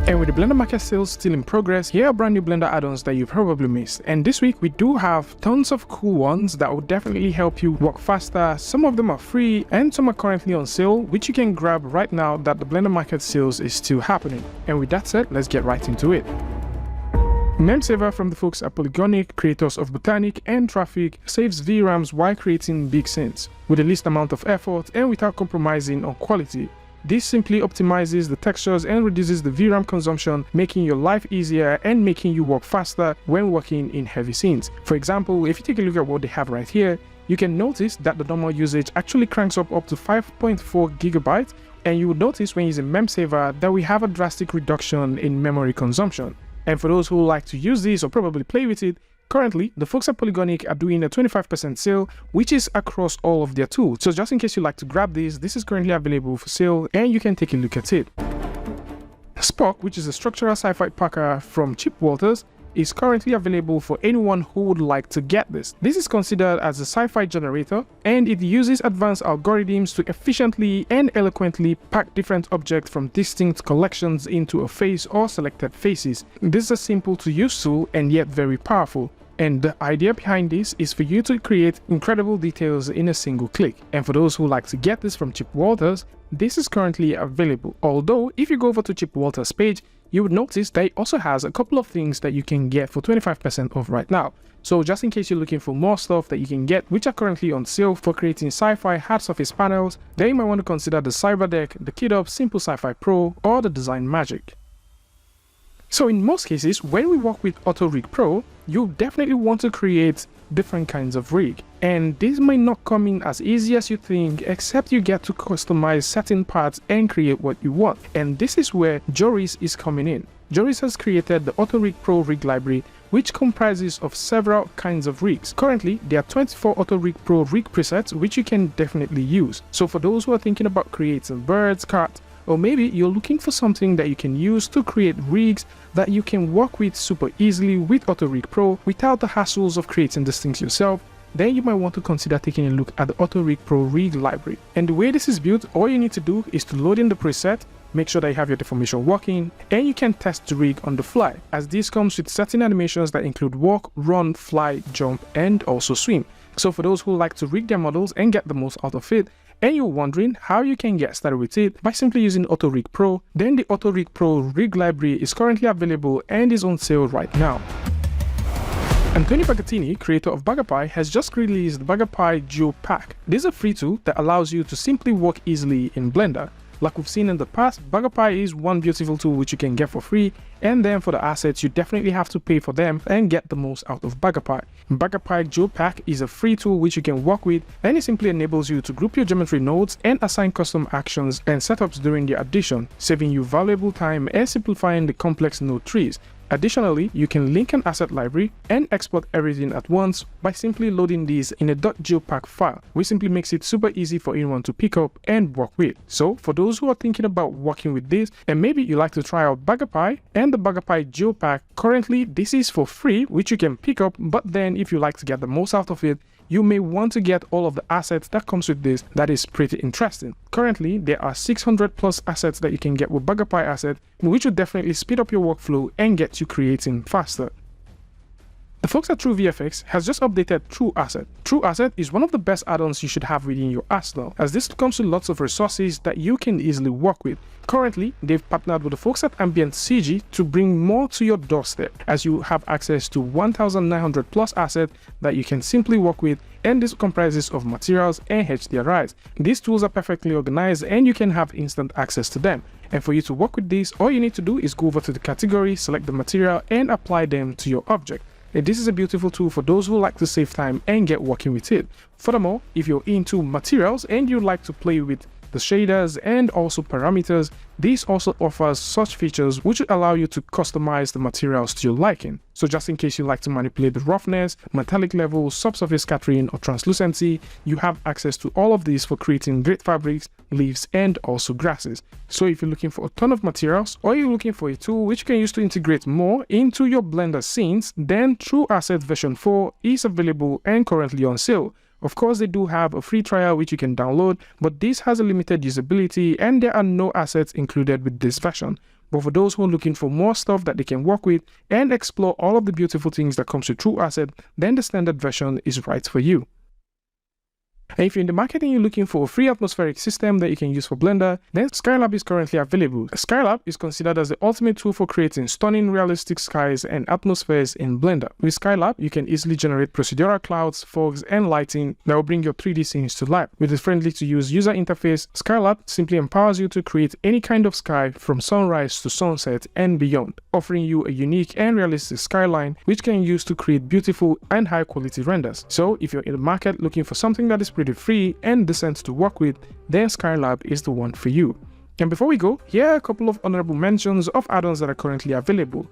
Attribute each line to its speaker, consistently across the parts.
Speaker 1: And with the Blender market sales still in progress, here are brand new Blender add-ons that you probably missed. And this week we do have tons of cool ones that will definitely help you work faster. Some of them are free and some are currently on sale, which you can grab right now that the Blender market sales is still happening. And with that said, let's get right into it. Memsaver from the folks at Polygonic, creators of Botanic and Traffic, saves VRAMs while creating big scenes with the least amount of effort and without compromising on quality. This simply optimizes the textures and reduces the VRAM consumption, making your life easier and making you work faster when working in heavy scenes. For example, if you take a look at what they have right here, you can notice that the normal usage actually cranks up to 5.4 gigabytes, and you will notice when using Memsaver that we have a drastic reduction in memory consumption. And for those who like to use this or probably play with it, currently, the folks at Polygonic are doing a 25% sale, which is across all of their tools. So just in case you like to grab this is currently available for sale and you can take a look at it. Spock, which is a structural sci-fi packer from Chip Walters, is currently available for anyone who would like to get this. This is considered as a sci-fi generator and it uses advanced algorithms to efficiently and eloquently pack different objects from distinct collections into a face or selected faces. This is a simple to use tool and yet very powerful. And the idea behind this is for you to create incredible details in a single click. And for those who like to get this from Chip Walters, this is currently available. Although if you go over to Chip Walters page, you would notice that it also has a couple of things that you can get for 25% off right now. So just in case you're looking for more stuff that you can get which are currently on sale for creating sci-fi hard surface panels, then you might want to consider the Cyberdeck, the KitUp Simple Sci-Fi Pro, or the Design Magic. So in most cases, when we work with Auto Rig Pro, you definitely want to create different kinds of rig. And this might not come in as easy as you think, except you get to customize certain parts and create what you want. And this is where Joris is coming in. Joris has created the Auto Rig Pro rig library, which comprises of several kinds of rigs. Currently, there are 24 Auto Rig Pro rig presets, which you can definitely use. So for those who are thinking about creating birds, cats, or maybe you're looking for something that you can use to create rigs that you can work with super easily with Auto Rig Pro without the hassles of creating these things yourself, then you might want to consider taking a look at the Auto Rig Pro rig library. And the way this is built, all you need to do is to load in the preset, make sure that you have your deformation working, and you can test the rig on the fly, as this comes with certain animations that include walk, run, fly, jump, and also swim. So for those who like to rig their models and get the most out of it, and you're wondering how you can get started with it by simply using Auto Rig Pro, then the Auto Rig Pro rig library is currently available and is on sale right now. Anthony Bagatini, creator of Bagapie, has just released Bagapie Geo Pack. This is a free tool that allows you to simply work easily in Blender. Like we've seen in the past, Bagapie is one beautiful tool which you can get for free, and then for the assets you definitely have to pay for them and get the most out of Bagapie. Bagapie Geo Pack is a free tool which you can work with, and it simply enables you to group your geometry nodes and assign custom actions and setups during the addition, saving you valuable time and simplifying the complex node trees. Additionally, you can link an asset library and export everything at once by simply loading these in a .geopack file, which simply makes it super easy for anyone to pick up and work with. So for those who are thinking about working with this, and maybe you like to try out Bagapie and the Bagapie Geopack, currently this is for free, which you can pick up, but then if you like to get the most out of it, you may want to get all of the assets that comes with this. That is pretty interesting. Currently, there are 600 plus assets that you can get with Bagapie asset, which will definitely speed up your workflow and get you creating faster. The folks at True VFX has just updated True Asset. True Asset is one of the best add-ons you should have within your arsenal, as this comes with lots of resources that you can easily work with. Currently, they've partnered with the folks at Ambient CG to bring more to your doorstep, as you have access to 1,900 plus assets that you can simply work with, and this comprises of materials and HDRIs. These tools are perfectly organized and you can have instant access to them. And for you to work with this, all you need to do is go over to the category, select the material, and apply them to your object. And this is a beautiful tool for those who like to save time and get working with it. Furthermore, if you're into materials and you like to play with the shaders and also parameters, this also offers such features which will allow you to customize the materials to your liking. So just in case you like to manipulate the roughness, metallic level, subsurface scattering, or translucency, you have access to all of these for creating great fabrics, leaves, and also grasses. So if you're looking for a ton of materials, or you're looking for a tool which you can use to integrate more into your Blender scenes, then True Asset version 4 is available and currently on sale. Of course, they do have a free trial which you can download, but this has a limited usability and there are no assets included with this version. But for those who are looking for more stuff that they can work with and explore all of the beautiful things that comes with True Asset, then the standard version is right for you. And if you're in the market and you're looking for a free atmospheric system that you can use for Blender, then Skylab is currently available. Skylab is considered as the ultimate tool for creating stunning realistic skies and atmospheres in Blender. With Skylab, you can easily generate procedural clouds, fogs, and lighting that will bring your 3D scenes to life. With a friendly to use user interface, Skylab simply empowers you to create any kind of sky from sunrise to sunset and beyond, offering you a unique and realistic skyline which can use to create beautiful and high quality renders. So if you're in the market looking for something that is pretty free and decent to work with, then Skylab is the one for you. And before we go, here are a couple of honorable mentions of add-ons that are currently available.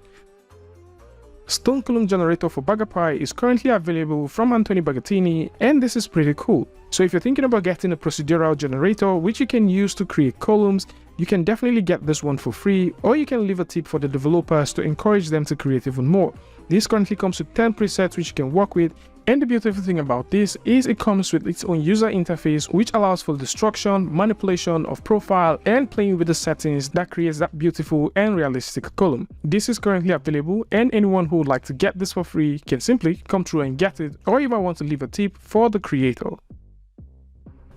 Speaker 1: Stone Column Generator for Bagapie is currently available from Anthony Bagatini, and this is pretty cool. So if you're thinking about getting a procedural generator which you can use to create columns, you can definitely get this one for free, or you can leave a tip for the developers to encourage them to create even more. This currently comes with 10 presets which you can work with, and the beautiful thing about this is it comes with its own user interface which allows for destruction, manipulation of profile, and playing with the settings that creates that beautiful and realistic column. This is currently available, and anyone who would like to get this for free can simply come through and get it, or you might want to leave a tip for the creator.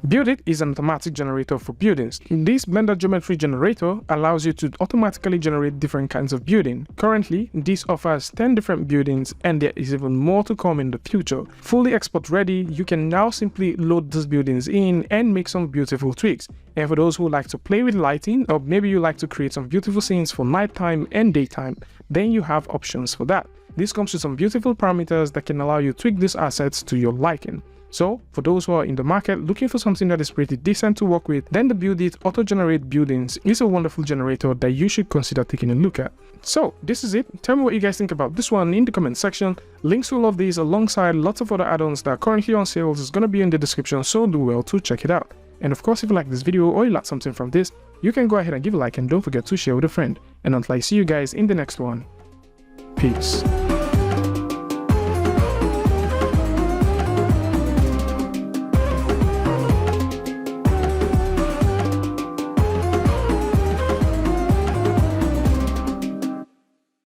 Speaker 1: Build It is an automatic generator for buildings. This Blender geometry generator allows you to automatically generate different kinds of building. Currently, this offers 10 different buildings, and there is even more to come in the future. Fully export ready, you can now simply load these buildings in and make some beautiful tweaks. And for those who like to play with lighting, or maybe you like to create some beautiful scenes for nighttime and daytime, then you have options for that. This comes with some beautiful parameters that can allow you to tweak these assets to your liking. So, for those who are in the market looking for something that is pretty decent to work with, then the Build It Auto-Generate Buildings is a wonderful generator that you should consider taking a look at. So, this is it. Tell me what you guys think about this one in the comment section. Links to all of these alongside lots of other add-ons that are currently on sale is going to be in the description, so do well to check it out. And of course, if you like this video or you like something from this, you can go ahead and give a like and don't forget to share with a friend. And until I see you guys in the next one, peace.